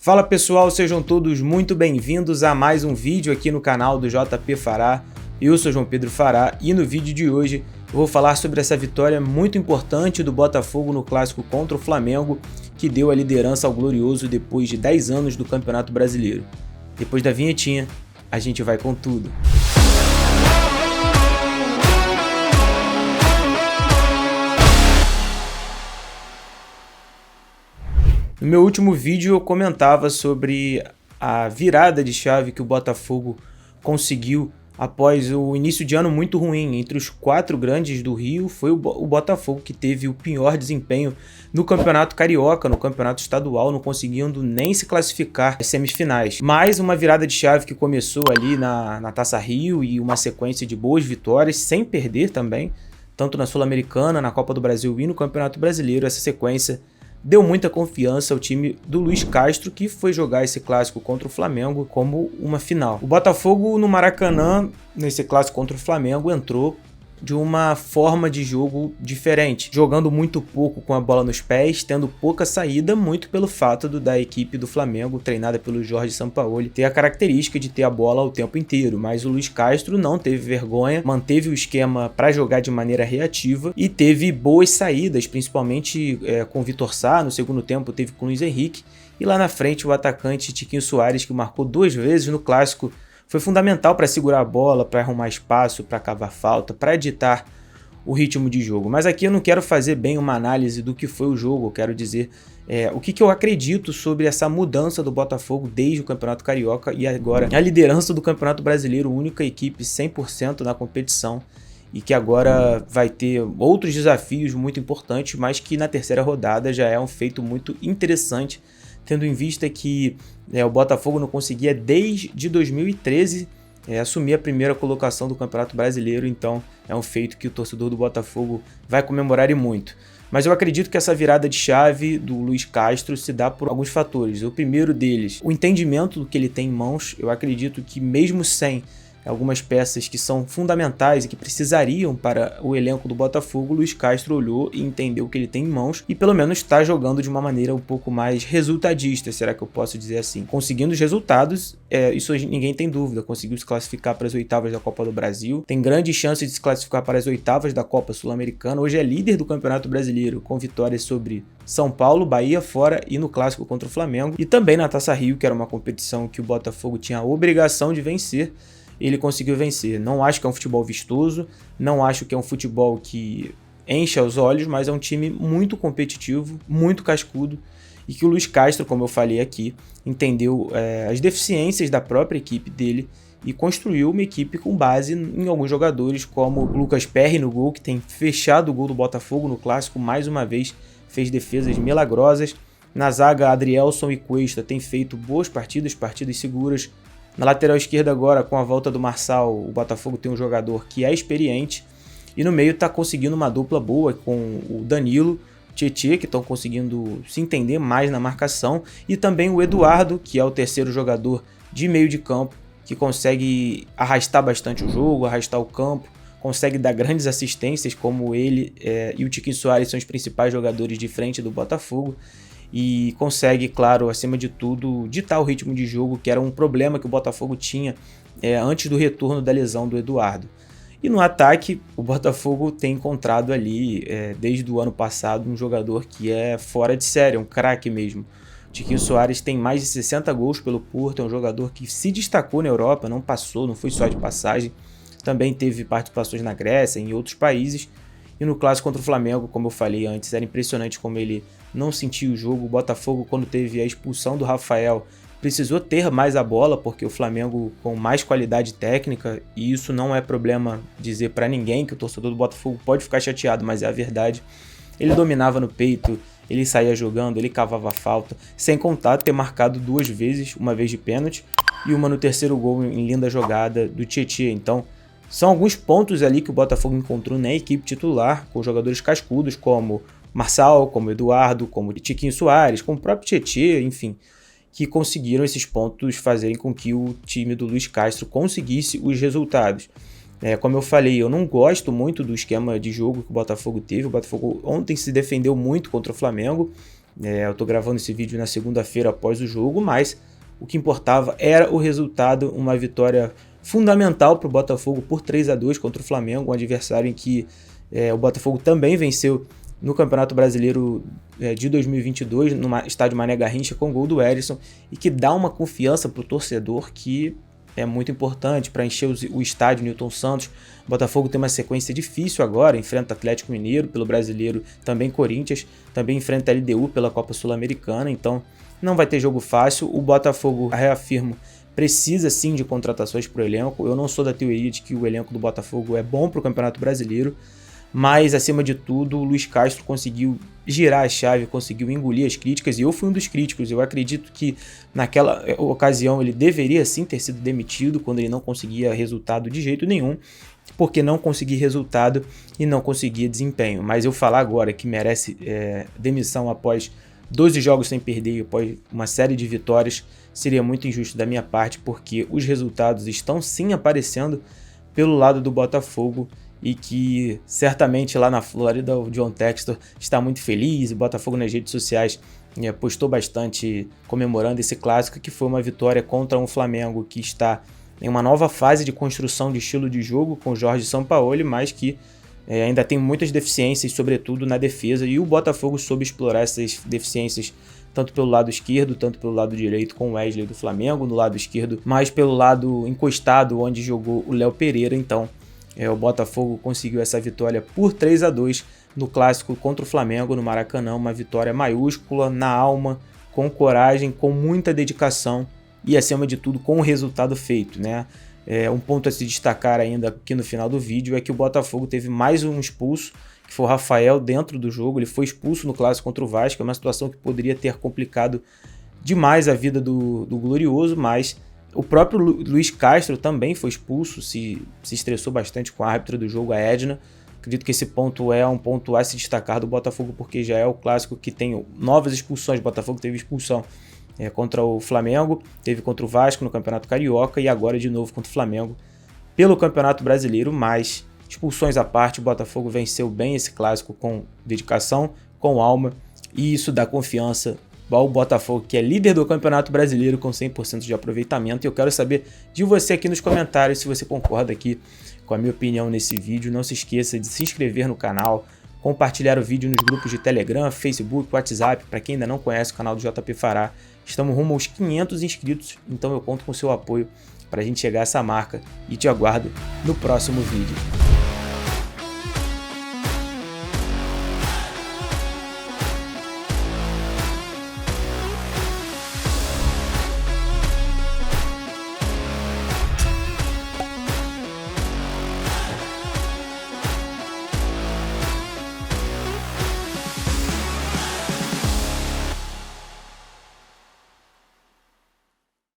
Fala pessoal, sejam todos muito bem-vindos a mais um vídeo aqui no canal do JP Fará. Eu sou João Pedro Fará e no vídeo de hoje eu vou falar sobre essa vitória muito importante do Botafogo no clássico contra o Flamengo, que deu a liderança ao Glorioso depois de 10 anos do Campeonato Brasileiro. Depois da vinhetinha, a gente vai com tudo. No meu último vídeo eu comentava sobre a virada de chave que o Botafogo conseguiu após o início de ano muito ruim. Entre os 4 grandes do Rio, foi o Botafogo que teve o pior desempenho no Campeonato Carioca, no Campeonato Estadual, não conseguindo nem se classificar às semifinais. Mais uma virada de chave que começou ali na Taça Rio e uma sequência de boas vitórias, sem perder também, tanto na Sul-Americana, na Copa do Brasil e no Campeonato Brasileiro. Essa sequência deu muita confiança ao time do Luiz Castro, que foi jogar esse clássico contra o Flamengo como uma final. O Botafogo no Maracanã, nesse clássico contra o Flamengo, entrou de uma forma de jogo diferente, jogando muito pouco com a bola nos pés, tendo pouca saída, muito pelo fato da equipe do Flamengo, treinada pelo Jorge Sampaoli, ter a característica de ter a bola o tempo inteiro. Mas o Luiz Castro não teve vergonha, manteve o esquema para jogar de maneira reativa e teve boas saídas, principalmente com o Vitor Sá. No segundo tempo teve com o Luiz Henrique, e lá na frente o atacante Tiquinho Soares, que marcou 2 vezes no clássico, foi fundamental para segurar a bola, para arrumar espaço, para cavar falta, para editar o ritmo de jogo. Mas aqui eu não quero fazer bem uma análise do que foi o jogo, eu quero dizer o que eu acredito sobre essa mudança do Botafogo desde o Campeonato Carioca e agora a liderança do Campeonato Brasileiro, única equipe 100% na competição, e que agora vai ter outros desafios muito importantes, mas que na terceira rodada já é um feito muito interessante, tendo em vista que o Botafogo não conseguia desde 2013 assumir a primeira colocação do Campeonato Brasileiro. Então é um feito que o torcedor do Botafogo vai comemorar e muito. Mas eu acredito que essa virada de chave do Luiz Castro se dá por alguns fatores. O primeiro deles, o entendimento do que ele tem em mãos. Eu acredito que mesmo sem algumas peças que são fundamentais e que precisariam para o elenco do Botafogo, o Luiz Castro olhou e entendeu o que ele tem em mãos e pelo menos está jogando de uma maneira um pouco mais resultadista, será que eu posso dizer assim? Conseguindo os resultados, isso ninguém tem dúvida. Conseguiu se classificar para as oitavas da Copa do Brasil, tem grandes chances de se classificar para as oitavas da Copa Sul-Americana, hoje é líder do Campeonato Brasileiro com vitórias sobre São Paulo, Bahia fora e no clássico contra o Flamengo, e também na Taça Rio, que era uma competição que o Botafogo tinha a obrigação de vencer. Ele conseguiu vencer. Não acho que é um futebol vistoso, não acho que é um futebol que encha os olhos, mas é um time muito competitivo, muito cascudo, e que o Luiz Castro, como eu falei aqui, entendeu as deficiências da própria equipe dele e construiu uma equipe com base em alguns jogadores, como o Lucas Perry no gol, que tem fechado o gol do Botafogo no clássico, mais uma vez fez defesas milagrosas. Na zaga, Adrielson e Cuesta têm feito boas partidas seguras. Na lateral esquerda agora, com a volta do Marçal, o Botafogo tem um jogador que é experiente. E no meio está conseguindo uma dupla boa com o Danilo, Tietê, que estão conseguindo se entender mais na marcação. E também o Eduardo, que é o terceiro jogador de meio de campo, que consegue arrastar bastante o jogo, arrastar o campo, consegue dar grandes assistências, como ele e o Tiquinho Soares são os principais jogadores de frente do Botafogo. E consegue, claro, acima de tudo, ditar o ritmo de jogo, que era um problema que o Botafogo tinha antes do retorno da lesão do Eduardo. E no ataque, o Botafogo tem encontrado ali, desde o ano passado, um jogador que é fora de série, um craque mesmo. O Tiquinho Soares tem mais de 60 gols pelo Porto, é um jogador que se destacou na Europa, não passou, não foi só de passagem, também teve participações na Grécia e em outros países. E no clássico contra o Flamengo, como eu falei antes, era impressionante como ele não sentia o jogo. O Botafogo, quando teve a expulsão do Rafael, precisou ter mais a bola, porque o Flamengo com mais qualidade técnica, e isso não é problema dizer para ninguém, que o torcedor do Botafogo pode ficar chateado, mas é a verdade. Ele dominava no peito, ele saía jogando, ele cavava falta, sem contar ter marcado 2 vezes, uma vez de pênalti e uma no terceiro gol em linda jogada do Tietê. Então, são alguns pontos ali que o Botafogo encontrou na equipe titular, com jogadores cascudos como Marçal, como Eduardo, como Tiquinho Soares, como o próprio Tietê, enfim, que conseguiram esses pontos fazerem com que o time do Luiz Castro conseguisse os resultados. Como eu falei, eu não gosto muito do esquema de jogo que o Botafogo teve. O Botafogo ontem se defendeu muito contra o Flamengo, Eu tô gravando esse vídeo na segunda-feira após o jogo, mas o que importava era o resultado, uma vitória fundamental para o Botafogo por 3-2 contra o Flamengo, um adversário em que o Botafogo também venceu no Campeonato Brasileiro de 2022, no estádio Mané Garrincha, com gol do Erisson, e que dá uma confiança para o torcedor que é muito importante para encher o estádio Newton Santos. O Botafogo tem uma sequência difícil agora, enfrenta Atlético Mineiro pelo Brasileiro, também Corinthians, também enfrenta a LDU pela Copa Sul-Americana, então não vai ter jogo fácil. O Botafogo, reafirmo, precisa sim de contratações para o elenco. Eu não sou da teoria de que o elenco do Botafogo é bom para o Campeonato Brasileiro, mas acima de tudo o Luiz Castro conseguiu girar a chave, conseguiu engolir as críticas, e eu fui um dos críticos. Eu acredito que naquela ocasião ele deveria sim ter sido demitido quando ele não conseguia resultado de jeito nenhum, porque não conseguia resultado e não conseguia desempenho. Mas eu falar agora que merece demissão após 12 jogos sem perder, após uma série de vitórias, seria muito injusto da minha parte, porque os resultados estão sim aparecendo pelo lado do Botafogo, e que certamente lá na Flórida o John Textor está muito feliz. O Botafogo nas redes sociais postou bastante comemorando esse clássico, que foi uma vitória contra um Flamengo que está em uma nova fase de construção de estilo de jogo com o Jorge Sampaoli, mas que ainda tem muitas deficiências, sobretudo na defesa, e o Botafogo soube explorar essas deficiências tanto pelo lado esquerdo, tanto pelo lado direito com o Wesley do Flamengo, no lado esquerdo, mais pelo lado encostado onde jogou o Léo Pereira. Então o Botafogo conseguiu essa vitória por 3-2 no clássico contra o Flamengo no Maracanã, uma vitória maiúscula, na alma, com coragem, com muita dedicação e, acima de tudo, com o resultado feito, né? Um ponto a se destacar ainda aqui no final do vídeo é que o Botafogo teve mais um expulso, que foi o Rafael, dentro do jogo. Ele foi expulso no clássico contra o Vasco, é uma situação que poderia ter complicado demais a vida do Glorioso, mas o próprio Luiz Castro também foi expulso, se estressou bastante com a árbitra do jogo, a Edna. Acredito que esse ponto é um ponto a se destacar do Botafogo, porque já é o clássico que tem novas expulsões. O Botafogo teve expulsão contra o Flamengo, teve contra o Vasco no Campeonato Carioca e agora de novo contra o Flamengo pelo Campeonato Brasileiro. Mas expulsões à parte, o Botafogo venceu bem esse clássico com dedicação, com alma, e isso dá confiança ao Botafogo, que é líder do Campeonato Brasileiro com 100% de aproveitamento. E eu quero saber de você aqui nos comentários se você concorda aqui com a minha opinião nesse vídeo. Não se esqueça de se inscrever no canal, compartilhar o vídeo nos grupos de Telegram, Facebook, WhatsApp. Para quem ainda não conhece o canal do JP Fará, estamos rumo aos 500 inscritos, então eu conto com o seu apoio para a gente chegar a essa marca e te aguardo no próximo vídeo.